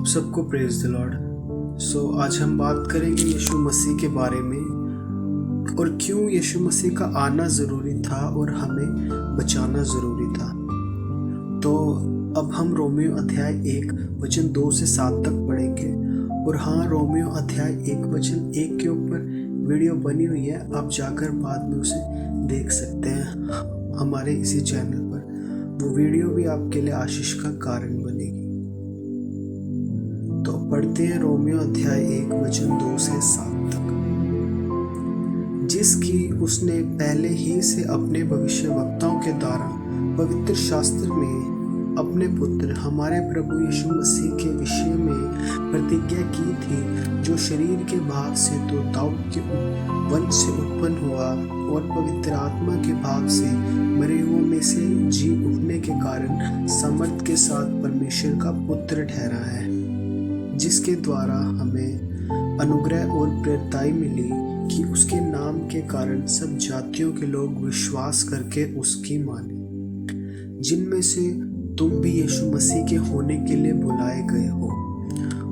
सबको praise the Lord. आज हम बात करेंगे यीशु मसीह के बारे में और क्यों यीशु मसीह का आना ज़रूरी था और हमें बचाना ज़रूरी था। तो अब हम रोमियो अध्याय 1 वचन 2 से 7 तक पढ़ेंगे। और हाँ, रोमियो अध्याय 1 वचन 1 के ऊपर वीडियो बनी हुई है, आप जाकर बाद में उसे देख सकते हैं हमारे इसी चैनल पर। वो वीडियो भी आपके लिए आशीष का कारण बनेगी। तो पढ़ते हैं रोमियो अध्याय 1 वचन 2 से 7 तक। जिसकी उसने पहले ही से अपने भविष्यवक्ताओं के द्वारा पवित्र शास्त्र में अपने पुत्र हमारे प्रभु यीशु मसीह के विषय में प्रतिज्ञा की थी, जो शरीर के भाव से तो दाऊद के वंश से उत्पन्न हुआ और पवित्र आत्मा के भाव से मरे हुओं में से जी उठने के कारण समर्थ के साथ परमेश्वर का पुत्र ठहरा है, जिसके द्वारा हमें अनुग्रह और प्रेरिताई मिली कि उसके नाम के कारण सब जातियों के लोग विश्वास करके उसकी माने, जिनमें से तुम भी यीशु मसीह के होने के लिए बुलाए गए हो।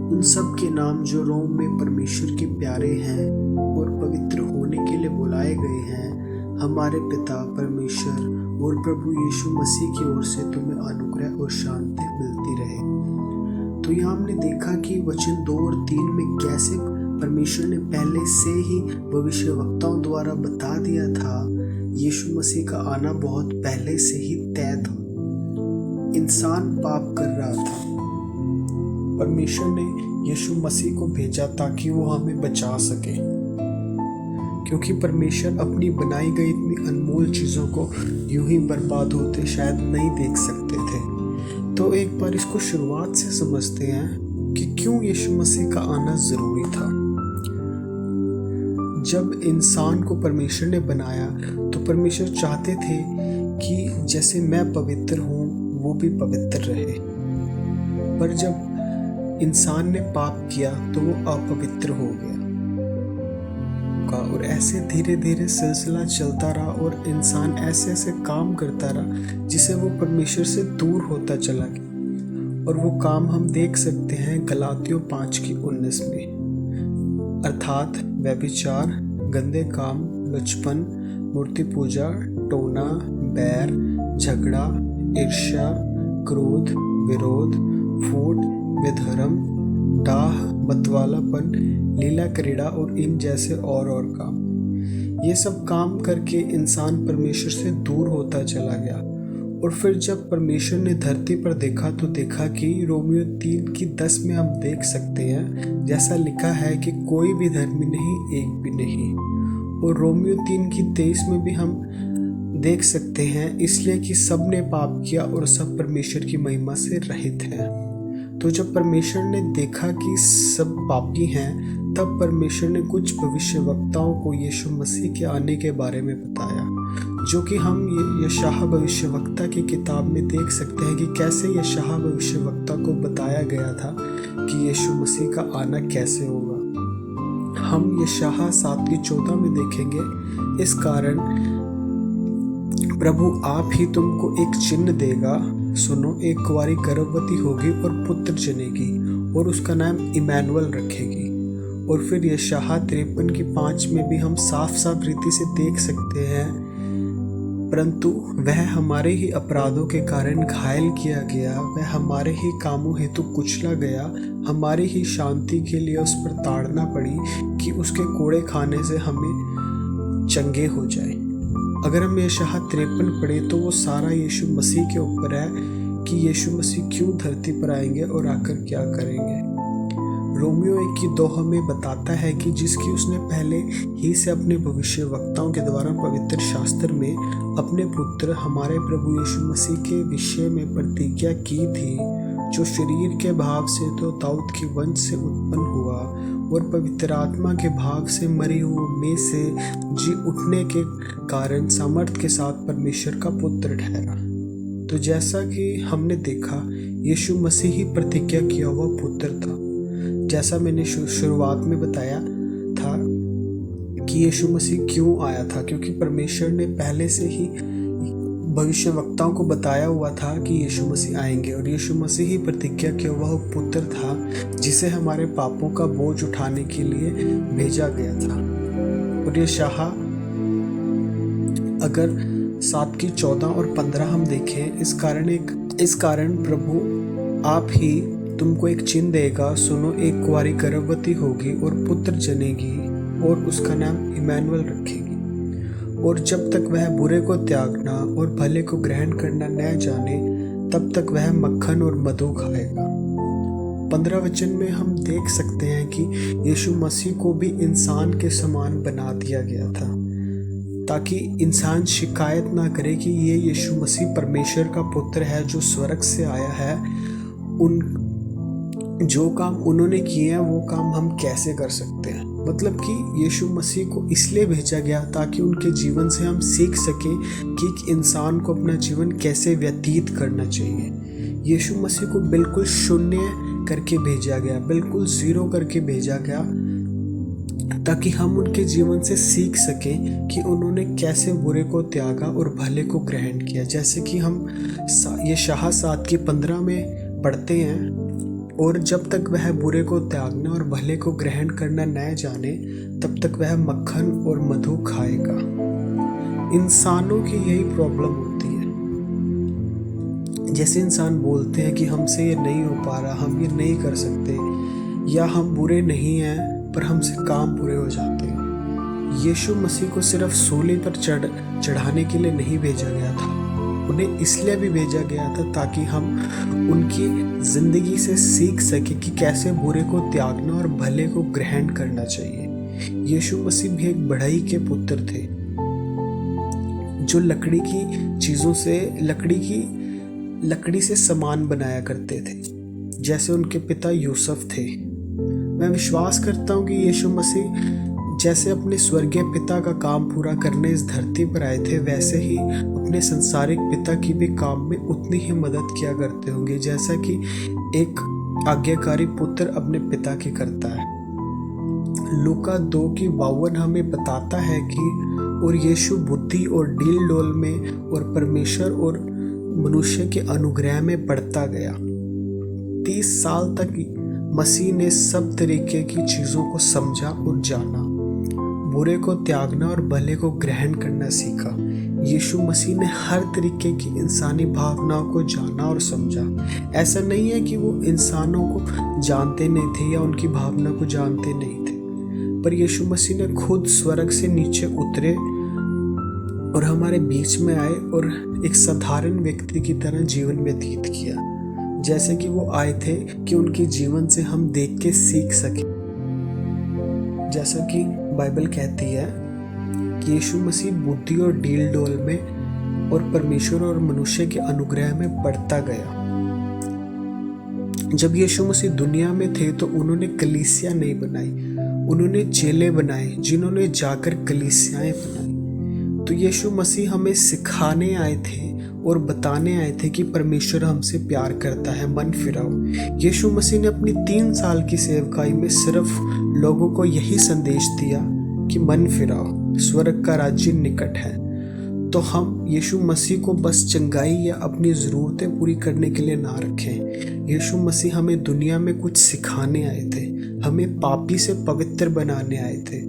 उन सब के नाम जो रोम में परमेश्वर के प्यारे हैं और पवित्र होने के लिए बुलाए गए हैं, हमारे पिता परमेश्वर और प्रभु यीशु मसीह की ओर से तुम्हें अनुग्रह और शांति मिलती रहे। तो यहाँ हमने देखा कि वचन 2 और 3 में कैसे परमेश्वर ने पहले से ही भविष्यवक्ताओं द्वारा बता दिया था, यीशु मसीह का आना बहुत पहले से ही तय था। इंसान पाप कर रहा था, परमेश्वर ने यीशु मसीह को भेजा ताकि वो हमें बचा सके, क्योंकि परमेश्वर अपनी बनाई गई इतनी अनमोल चीज़ों को यूं ही बर्बाद होते शायद नहीं देख सकते थे। तो एक बार इसको शुरुआत से समझते हैं कि क्यों यीशु मसीह का आना ज़रूरी था। जब इंसान को परमेश्वर ने बनाया तो परमेश्वर चाहते थे कि जैसे मैं पवित्र हूँ वो भी पवित्र रहे, पर जब इंसान ने पाप किया तो वो अपवित्र हो गया और ऐसे धीरे धीरे सिलसिला चलता रहा और इंसान ऐसे ऐसे काम करता रहा जिसे वो परमेश्वर से दूर होता चला गया। और वो काम हम देख सकते हैं गलातियों 5:19 में, अर्थात व्यभिचार, गंदे काम, बचपन, मूर्ति पूजा, टोना, बैर, झगड़ा, ईर्ष्या, क्रोध, विरोध, फूट, विधर्म, डाह, मतवालापन, लीला क्रीड़ा और इन जैसे और काम। ये सब काम करके इंसान परमेश्वर से दूर होता चला गया। और फिर जब परमेश्वर ने धरती पर देखा तो देखा कि रोमियो 3:10 में हम देख सकते हैं, जैसा लिखा है कि कोई भी धर्मी नहीं, एक भी नहीं। और रोमियो 3:23 में भी हम देख सकते हैं, इसलिए कि सब ने पाप किया और सब परमेश्वर की महिमा से रहित हैं। तो जब परमेश्वर ने देखा कि सब पापी हैं, तब परमेश्वर ने कुछ भविष्यवक्ताओं को यीशु मसीह के आने के बारे में बताया, जो कि हम यशायाह भविष्यवक्ता की किताब में देख सकते हैं कि कैसे यशायाह भविष्यवक्ता को बताया गया था कि यीशु मसीह का आना कैसे होगा। हम यशायाह 7:14 में देखेंगे, इस कारण प्रभु आप ही तुमको एक चिन्ह देगा, सुनो, एक कुंवारी गर्भवती होगी और पुत्र जनेगी और उसका नाम इमैनुअल रखेगी। और फिर यशायाह 53:5 में भी हम साफ साफ रीति से देख सकते हैं, परंतु वह हमारे ही अपराधों के कारण घायल किया गया, वह हमारे ही कामों हेतु कुचला गया, हमारी ही शांति के लिए उस पर ताड़ना पड़ी कि उसके कोड़े खाने से हमें चंगे हो जाए। अगर हम यशायाह 53 पढ़े तो वो सारा यीशु मसीह के ऊपर है कि यीशु मसीह क्यों धरती पर आएंगे और आकर क्या करेंगे। रोमियो 1:2 हमें बताता है कि जिसकी उसने पहले ही से अपने भविष्यवक्ताओं के द्वारा पवित्र शास्त्र में अपने पुत्र हमारे प्रभु यीशु मसीह के विषय में प्रतिज्ञा की थी, जो शरीर के भाव से तो दाऊद के वंश से उत्पन्न हुआ और पवित्र आत्मा के भाव से मरे हुओं में से जी उठने के कारण सामर्थ के साथ परमेश्वर का पुत्र ठहरा। तो जैसा कि हमने देखा, यीशु मसीह ही प्रतिज्ञा किया हुआ पुत्र था। जैसा मैंने शुरुआत में बताया था कि यीशु मसीह क्यों आया था, क्योंकि परमेश्वर ने पहले से ही भविष्यवक्ताओं को बताया हुआ था कि यीशु मसीह आएंगे, और यीशु मसीह ही प्रतिज्ञा किया हुआ पुत्र था जिसे हमारे पापों का बोझ उठाने के लिए भेजा गया था। और यशायाह अगर 7:14 और 15 हम देखें, इस कारण प्रभु आप ही तुमको एक चिन्ह देगा, सुनो, एक कुंवारी गर्भवती होगी और पुत्र जनेगी और उसका नाम इमैनुअल रखेगी। और जब तक वह बुरे को त्यागना और भले को ग्रहण करना न जाने, तब तक वह मक्खन और मधु खाएगा। 15 वचन में हम देख सकते हैं कि यीशु मसीह को भी इंसान के समान बना दिया गया था, ताकि इंसान शिकायत ना करे कि ये यीशु मसीह परमेश्वर का पुत्र है जो स्वर्ग से आया है। जो काम उन्होंने किए हैं वो काम हम कैसे कर सकते हैं। मतलब कि यीशु मसीह को इसलिए भेजा गया ताकि उनके जीवन से हम सीख सकें कि एक इंसान को अपना जीवन कैसे व्यतीत करना चाहिए। यीशु मसीह को बिल्कुल शून्य करके भेजा गया, बिल्कुल जीरो करके भेजा गया, ताकि हम उनके जीवन से सीख सकें कि उन्होंने कैसे बुरे को त्यागा और भले को ग्रहण किया। जैसे कि हम यशायाह 7:15 में पढ़ते हैं, और जब तक वह बुरे को त्यागना और भले को ग्रहण करना न जाने, तब तक वह मक्खन और मधु खाएगा। इंसानों की यही प्रॉब्लम होती है। जैसे इंसान बोलते हैं कि हमसे ये नहीं हो पा रहा, हम ये नहीं कर सकते, या हम बुरे नहीं हैं पर हमसे काम पूरे हो जाते हैं। यीशु मसीह को सिर्फ सूली पर चढ़ाने के लिए नहीं भेजा गया था, उन्हें इसलिए भी भेजा गया था ताकि हम उनकी जिंदगी से सीख सके कि कैसे बुरे को त्यागना और भले को ग्रहण करना चाहिए। यीशु मसीह भी एक बढ़ई के पुत्र थे जो लकड़ी की चीजों से लकड़ी से सामान बनाया करते थे, जैसे उनके पिता यूसुफ थे। मैं विश्वास करता हूँ कि यीशु मसीह जैसे अपने स्वर्गीय पिता का काम पूरा करने इस धरती पर आए थे, वैसे ही अपने संसारिक पिता की भी काम में उतनी ही मदद किया करते होंगे, जैसा कि एक आज्ञाकारी पुत्र अपने पिता की करता है। लूका 2:52 हमें बताता है कि और यीशु बुद्धि और डील डोल में और परमेश्वर और मनुष्य के अनुग्रह में बढ़ता गया। 30 साल तक मसीह ने सब तरीके की चीजों को समझा और जाना, बुरे को त्यागना और भले को ग्रहण करना सीखा। यीशु मसीह ने हर तरीके की इंसानी भावनाओं को जाना और समझा। ऐसा नहीं है कि वो इंसानों को जानते नहीं थे या उनकी भावना को जानते नहीं थे, पर यीशु मसीह ने खुद स्वर्ग से नीचे उतरे और हमारे बीच में आए और एक साधारण व्यक्ति की तरह जीवन व्यतीत किया, जैसे कि वो आए थे कि उनके जीवन से हम देख के सीख सके। जैसा कि बाइबल कहती है कि यीशु मसीह बुद्धि और डील डोल में और परमेश्वर और मनुष्य के अनुग्रह में बढ़ता गया। जब यीशु मसीह दुनिया में थे तो उन्होंने कलीसिया नहीं बनाई, उन्होंने चेले बनाए जिन्होंने जाकर कलीसियाएं बनाई। तो यीशु मसीह हमें सिखाने आए थे और बताने आए थे कि परमेश्वर हमसे प्यार करता है, मन फिराओ। यीशु मसीह ने अपनी 3 साल की सेवकाई में सिर्फ लोगों को यही संदेश दिया कि मन फिराओ, स्वर्ग का राज्य निकट है। तो हम यीशु मसीह को बस चंगाई या अपनी ज़रूरतें पूरी करने के लिए ना रखें। यीशु मसीह हमें दुनिया में कुछ सिखाने आए थे, हमें पापी से पवित्र बनाने आए थे।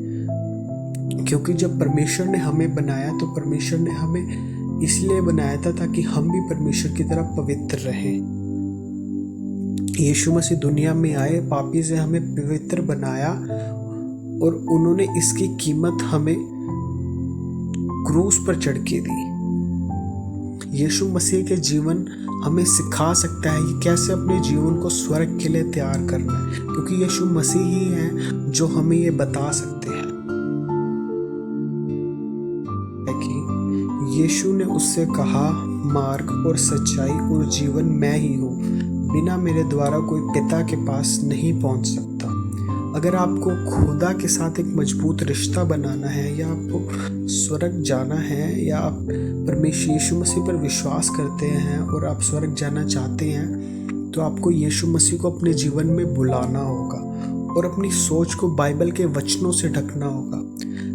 क्योंकि जब परमेश्वर ने हमें बनाया तो परमेश्वर ने हमें इसलिए बनाया था ताकि हम भी परमेश्वर की तरह पवित्र रहें। यीशु मसीह दुनिया में आए, पापी से हमें पवित्र बनाया और उन्होंने इसकी कीमत हमें क्रूस पर चढ़ के दी। यीशु मसीह के जीवन हमें सिखा सकता है कि कैसे अपने जीवन को स्वर्ग के लिए तैयार करना है, क्योंकि यीशु मसीह ही है जो हमें ये बता सकते हैं। कि यीशु ने उससे कहा, मार्ग और सच्चाई और जीवन मैं ही हूँ, बिना मेरे द्वारा कोई पिता के पास नहीं पहुँच सकता। अगर आपको खुदा के साथ एक मजबूत रिश्ता बनाना है, या आपको स्वर्ग जाना है, या आप परमेश्वर यीशु मसीह पर विश्वास करते हैं और आप स्वर्ग जाना चाहते हैं, तो आपको यीशु मसीह को अपने जीवन में बुलाना होगा और अपनी सोच को बाइबल के वचनों से ढकना होगा,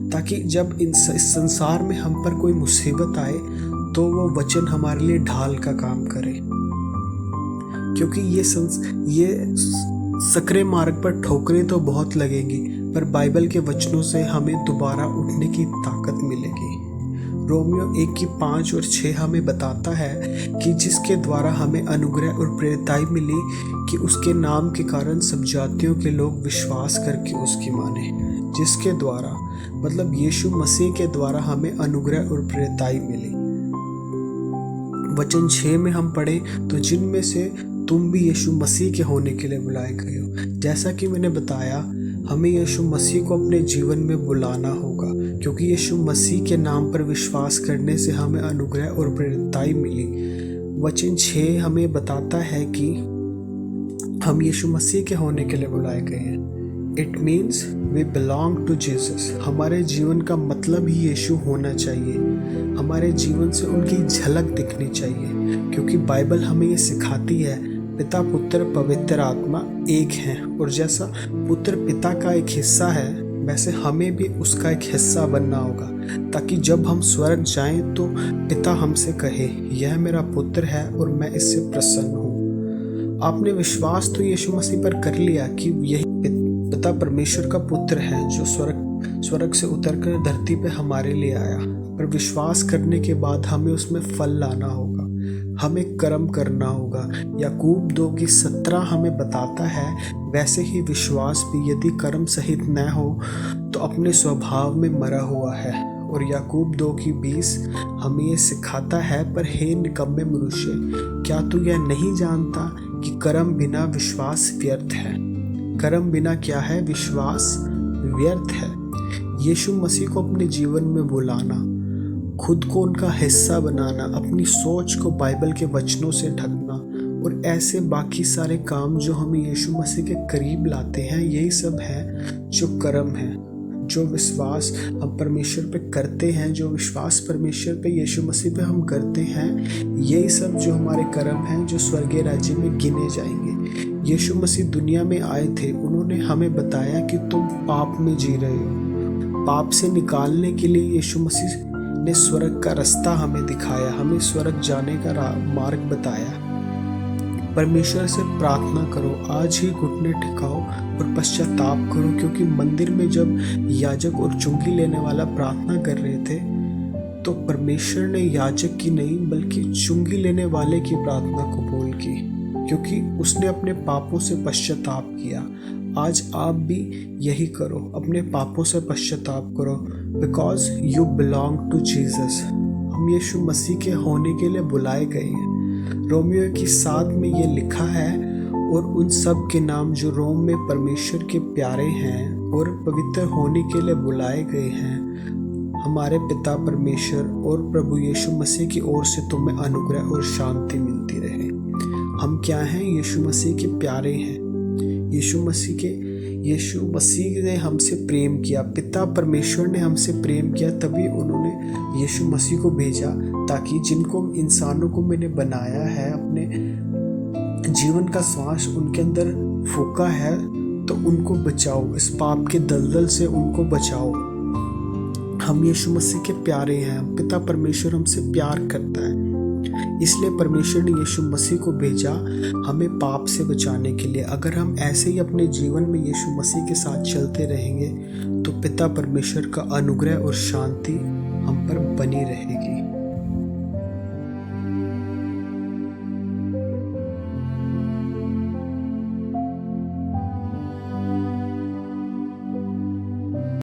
ताकि जब इस संसार में हम पर कोई मुसीबत आए तो वो वचन हमारे लिए ढाल का काम करे, क्योंकि ये सकरे मार्ग पर ठोकरें तो बहुत लगेंगी, पर बाइबल के वचनों से हमें दोबारा उठने की ताकत मिलेगी। रोमियो 1:5 और 6 हमें बताता है कि जिसके द्वारा हमें अनुग्रह और प्रेरिताई मिली कि उसके नाम के कारण सब जातियों के लोग विश्वास करके उसकी माने। जिसके द्वारा मतलब यीशु मसीह के द्वारा हमें अनुग्रह और प्रेरिताई मिली। वचन 6 में हम पढ़े तो जिनमें से तुम भी यीशु मसीह के होने के लिए बुलाए गए हो। जैसा कि मैंने बताया, हमें यीशु मसीह को अपने जीवन में बुलाना होगा, क्योंकि यीशु मसीह के नाम पर विश्वास करने से हमें अनुग्रह और प्रेरिताई मिली। वचन 6 हमें बताता है कि हम यीशु मसीह के होने के लिए बुलाए गए हैं। It means we belong to Jesus. हमारे जीवन का मतलब ही यीशु होना चाहिए। हमारे जीवन से उनकी झलक दिखनी चाहिए, क्योंकि बाइबल हमें ये सिखाती है पिता पुत्र पवित्र आत्मा एक हैं, और जैसा पुत्र पिता का एक हिस्सा है वैसे हमें भी उसका एक हिस्सा बनना होगा, ताकि जब हम स्वर्ग जाएं तो पिता हमसे कहे यह मेरा पुत्र है और मैं इससे प्रसन्न हूँ। आपने विश्वास तो यीशु मसीह पर कर लिया कि यही पिता परमेश्वर का पुत्र है जो स्वर्ग से उतरकर धरती पे हमारे लिए आया, पर विश्वास करने के बाद हमें उसमें फल लाना होगा, हमें कर्म करना होगा। याकूब 2:17 हमें बताता है वैसे ही विश्वास भी यदि कर्म सहित न हो तो अपने स्वभाव में मरा हुआ है। और याकूब 2:20 हमें ये सिखाता है, पर हे निकम्मे मनुष्य, क्या तू यह नहीं जानता कि कर्म बिना विश्वास व्यर्थ है। कर्म बिना क्या है? विश्वास व्यर्थ है। यीशु मसीह को अपने जीवन में बुलाना, खुद को उनका हिस्सा बनाना, अपनी सोच को बाइबल के वचनों से ढकना और ऐसे बाकी सारे काम जो हमें यीशु मसीह के करीब लाते हैं, यही सब है जो कर्म है। जो विश्वास हम परमेश्वर पे करते हैं, जो विश्वास परमेश्वर पे यीशु मसीह पे हम करते हैं, यही सब जो हमारे कर्म हैं जो स्वर्गीय राज्य में गिने जाएंगे। यीशु मसीह दुनिया में आए थे, उन्होंने हमें बताया कि तुम पाप में जी रहे हो। पाप से निकालने के लिए यीशु मसीह ने स्वर्ग का रास्ता हमें दिखाया, हमें स्वर्ग जाने का मार्ग बताया। परमेश्वर से प्रार्थना करो, आज ही घुटने टिकाओ और पश्चाताप करो, क्योंकि मंदिर में जब याजक और चुंगी लेने वाला प्रार्थना कर रहे थे तो परमेश्वर ने याजक की नहीं बल्कि चुंगी लेने वाले की प्रार्थना कबूल की, क्योंकि उसने अपने पापों से पश्चाताप किया। आज आप भी यही करो, अपने पापों से पश्चाताप करो, because you belong to Jesus. हम यीशु मसीह के होने के लिए बुलाए गए हैं। रोमियो 1:7 में ये लिखा है, और उन सब के नाम जो रोम में परमेश्वर के प्यारे हैं और पवित्र होने के लिए बुलाए गए हैं, हमारे पिता परमेश्वर और प्रभु यीशु मसीह की ओर से तुम्हें अनुग्रह और शांति मिलती रहे। हम क्या हैं? यीशु मसीह के प्यारे हैं। यीशु मसीह ने हमसे प्रेम किया, पिता परमेश्वर ने हमसे प्रेम किया, तभी उन्होंने यीशु मसीह को भेजा, ताकि जिनको इंसानों को मैंने बनाया है, अपने जीवन का श्वास उनके अंदर फूंका है, तो उनको बचाओ, इस पाप के दलदल से उनको बचाओ। हम यीशु मसीह के प्यारे हैं, पिता परमेश्वर हमसे प्यार करता है, इसलिए परमेश्वर ने यीशु मसीह को भेजा हमें पाप से बचाने के लिए। अगर हम ऐसे ही अपने जीवन में यीशु मसीह के साथ चलते रहेंगे तो पिता परमेश्वर का अनुग्रह और शांति हम पर बनी रहेगी।